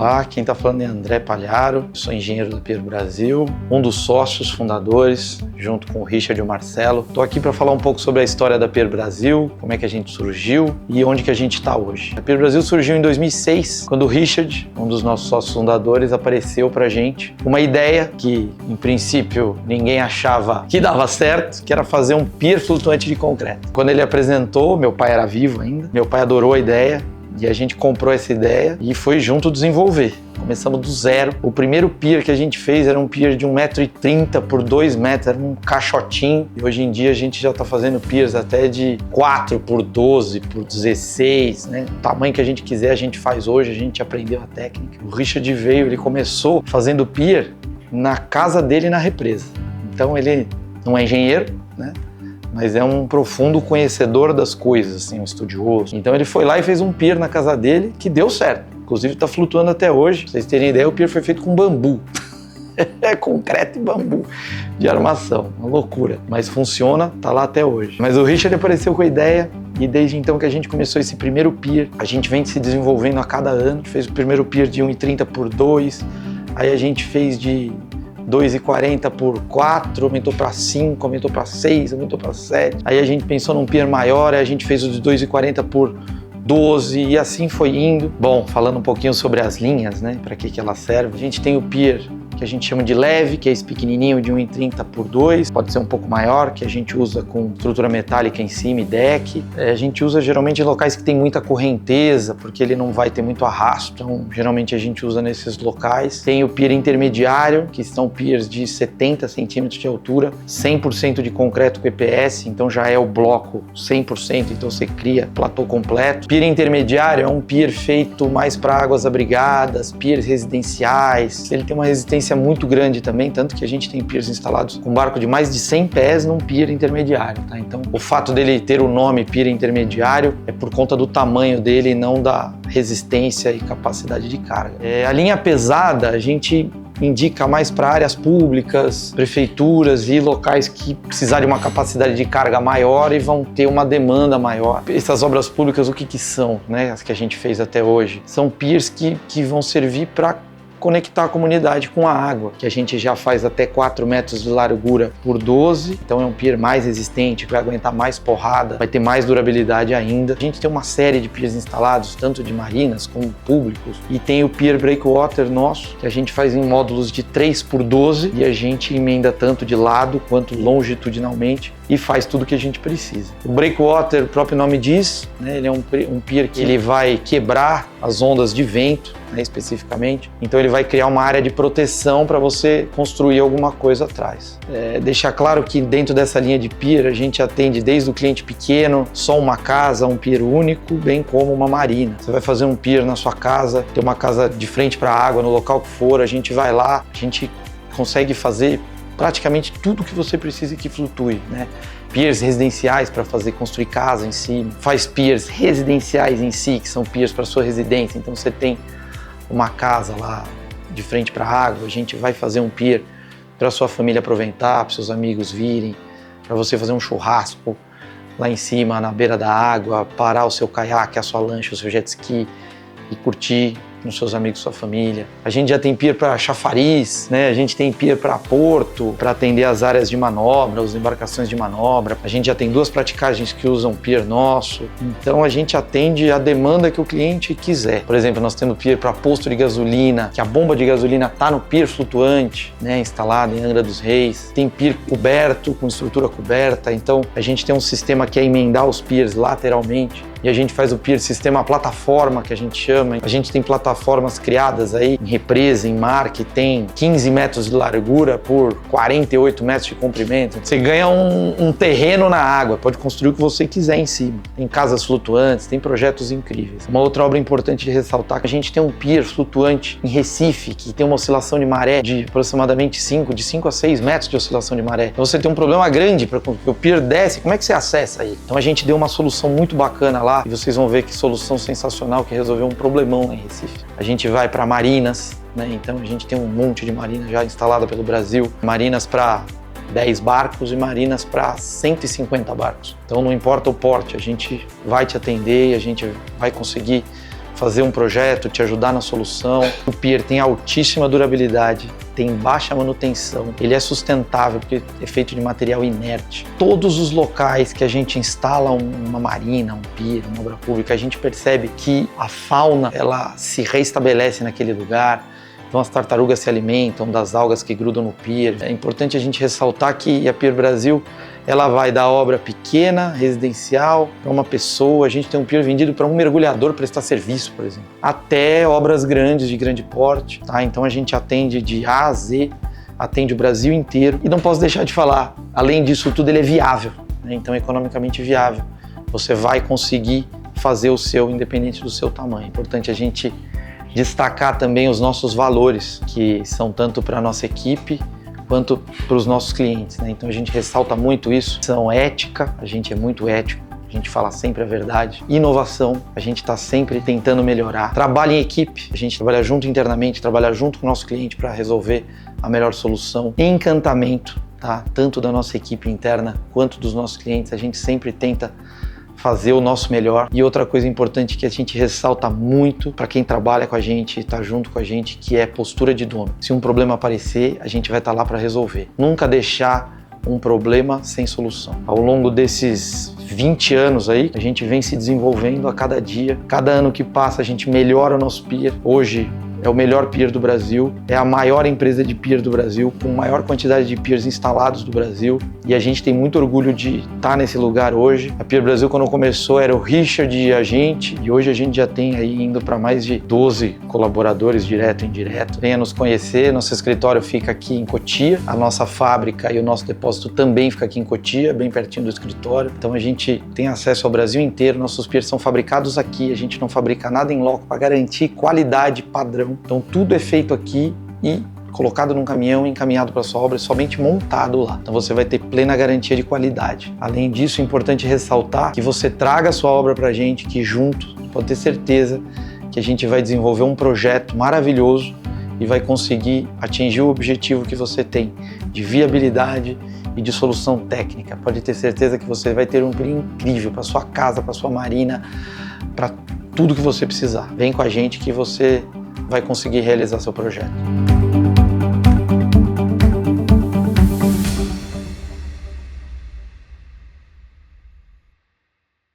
Olá, quem está falando é André Pagliaro, sou engenheiro da Pier Brasil, um dos sócios fundadores, junto com o Richard e o Marcelo. Estou aqui para falar um pouco sobre a história da Pier Brasil, como é que a gente surgiu e onde que a gente está hoje. A Pier Brasil surgiu em 2006, quando o Richard, um dos nossos sócios fundadores, apareceu para a gente uma ideia que, em princípio, ninguém achava que dava certo, que era fazer um pier flutuante de concreto. Quando ele apresentou, meu pai era vivo ainda, meu pai adorou a ideia, e a gente comprou essa ideia e foi junto desenvolver. Começamos do zero. O primeiro pier que a gente fez era um pier de 1,30 m por 2 metros, era um caixotinho. E hoje em dia a gente já está fazendo piers até de 4 por 12, por 16, né? O tamanho que a gente quiser a gente faz hoje, a gente aprendeu a técnica. O Richard veio, ele começou fazendo pier na casa dele na represa. Então ele não é engenheiro, né? Mas é um profundo conhecedor das coisas, assim, um estudioso. Então ele foi lá e fez um pier na casa dele que deu certo. Inclusive está flutuando até hoje. Pra vocês terem ideia, o pier foi feito com bambu. É concreto e bambu de armação, uma loucura. Mas funciona, tá lá até hoje. Mas o Richard apareceu com a ideia e desde então que a gente começou esse primeiro pier, a gente vem se desenvolvendo a cada ano. A gente fez o primeiro pier de 1,30 por 2, aí a gente fez de 2,40 por 4, aumentou para 5, aumentou para 6, aumentou para 7. Aí a gente pensou num pier maior, aí a gente fez o de 2,40 por 12 e assim foi indo. Bom, falando um pouquinho sobre as linhas, né, para que ela serve. A gente tem o pier que a gente chama de leve, que é esse pequenininho de 1,30 por 2, pode ser um pouco maior, que a gente usa com estrutura metálica em cima e deck. A gente usa geralmente em locais que tem muita correnteza, porque ele não vai ter muito arrasto, então geralmente a gente usa nesses locais. Tem o pier intermediário, que são piers de 70 centímetros de altura, 100% de concreto com EPS, então já é o bloco 100%, então você cria platô completo. Pier intermediário é um pier feito mais para águas abrigadas, piers residenciais, ele tem uma resistência muito grande também, tanto que a gente tem piers instalados com barco de mais de 100 pés num pier intermediário, tá? Então, o fato dele ter o nome pier intermediário é por conta do tamanho dele e não da resistência e capacidade de carga. A linha pesada, a gente indica mais para áreas públicas, prefeituras e locais que precisarem de uma capacidade de carga maior e vão ter uma demanda maior. Essas obras públicas, o que são, né? As que a gente fez até hoje? São piers que vão servir para conectar a comunidade com a água, que a gente já faz até 4 metros de largura por 12, então é um pier mais resistente, que vai aguentar mais porrada, vai ter mais durabilidade ainda. A gente tem uma série de piers instalados, tanto de marinas como públicos, e tem o pier breakwater nosso, que a gente faz em módulos de 3 por 12 e a gente emenda tanto de lado quanto longitudinalmente e faz tudo que a gente precisa. O breakwater, o próprio nome diz, né, ele é um pier que ele vai quebrar as ondas de vento, né, especificamente, então ele vai criar uma área de proteção para você construir alguma coisa atrás. Deixar claro que dentro dessa linha de pier a gente atende desde o cliente pequeno, só uma casa, um pier único, bem como uma marina. Você vai fazer um pier na sua casa, ter uma casa de frente para a água, no local que for, a gente vai lá, a gente consegue fazer praticamente tudo que você precisa que flutue, né? Piers residenciais para construir casa em si, faz piers residenciais em si, que são piers para sua residência, então você tem uma casa lá de frente para a água, a gente vai fazer um pier para sua família aproveitar, para seus amigos virem, para você fazer um churrasco lá em cima, na beira da água, parar o seu caiaque, a sua lancha, o seu jet ski e curtir com seus amigos, sua família. A gente já tem pier para chafariz, né? A gente tem pier para porto, para atender as áreas de manobra, as embarcações de manobra. A gente já tem 2 praticagens que usam pier nosso. Então a gente atende a demanda que o cliente quiser. Por exemplo, nós temos pier para posto de gasolina, que a bomba de gasolina está no pier flutuante, né? Instalado em Angra dos Reis. Tem pier coberto, com estrutura coberta. Então a gente tem um sistema que é emendar os piers lateralmente. E a gente faz o pier sistema plataforma, que a gente chama. A gente tem plataformas criadas aí em represa, em mar, que tem 15 metros de largura por 48 metros de comprimento. Você ganha um terreno na água, pode construir o que você quiser em cima. Tem casas flutuantes, tem projetos incríveis. Uma outra obra importante de ressaltar é que a gente tem um pier flutuante em Recife, que tem uma oscilação de maré de aproximadamente 5 a 6 metros de oscilação de maré. Então você tem um problema grande, porque o pier desce, como é que você acessa aí? Então a gente deu uma solução muito bacana lá, e vocês vão ver que solução sensacional que resolveu um problemão lá em Recife. A gente vai para marinas, né? Então a gente tem um monte de marinas já instalada pelo Brasil, marinas para 10 barcos e marinas para 150 barcos. Então não importa o porte, a gente vai te atender, a gente vai conseguir fazer um projeto, te ajudar na solução. O pier tem altíssima durabilidade, tem baixa manutenção, ele é sustentável porque é feito de material inerte. Todos os locais que a gente instala uma marina, um pier, uma obra pública, a gente percebe que a fauna ela se reestabelece naquele lugar. Então as tartarugas se alimentam das algas que grudam no pier. É importante a gente ressaltar que a Pier Brasil ela vai da obra pequena, residencial, para uma pessoa. A gente tem um pier vendido para um mergulhador prestar serviço, por exemplo, até obras grandes, de grande porte. Tá? Então a gente atende de A a Z, atende o Brasil inteiro. E não posso deixar de falar, além disso tudo, ele é viável, né? Então economicamente viável. Você vai conseguir fazer o seu independente do seu tamanho. É importante a gente destacar também os nossos valores, que são tanto para a nossa equipe quanto para os nossos clientes, né? Então a gente ressalta muito isso. São ética, a gente é muito ético, a gente fala sempre a verdade. Inovação, a gente está sempre tentando melhorar. Trabalho em equipe, a gente trabalha junto internamente, trabalha junto com o nosso cliente para resolver a melhor solução. Encantamento, tá? Tanto da nossa equipe interna quanto dos nossos clientes, a gente sempre tenta fazer o nosso melhor. E outra coisa importante que a gente ressalta muito para quem trabalha com a gente, está junto com a gente, que é postura de dono. Se um problema aparecer, a gente vai estar lá para resolver. Nunca deixar um problema sem solução. Ao longo desses 20 anos aí, a gente vem se desenvolvendo a cada dia. Cada ano que passa, a gente melhora o nosso pier. Hoje é o melhor pier do Brasil, é a maior empresa de pier do Brasil, com maior quantidade de piers instalados do Brasil, e a gente tem muito orgulho de estar nesse lugar hoje. A Pier Brasil, quando começou, era o Richard e a gente, e hoje a gente já tem aí indo para mais de 12 colaboradores, direto e indireto. Venha nos conhecer, nosso escritório fica aqui em Cotia, a nossa fábrica e o nosso depósito também fica aqui em Cotia, bem pertinho do escritório. Então a gente tem acesso ao Brasil inteiro, nossos piers são fabricados aqui, a gente não fabrica nada em loco para garantir qualidade padrão. Então tudo é feito aqui e colocado num caminhão e encaminhado para sua obra, somente montado lá. Então você vai ter plena garantia de qualidade. Além disso, é importante ressaltar que você traga a sua obra para a gente, que junto, pode ter certeza que a gente vai desenvolver um projeto maravilhoso e vai conseguir atingir o objetivo que você tem de viabilidade e de solução técnica. Pode ter certeza que você vai ter um pier incrível para sua casa, para sua marina, para tudo que você precisar. Vem com a gente que você vai conseguir realizar seu projeto.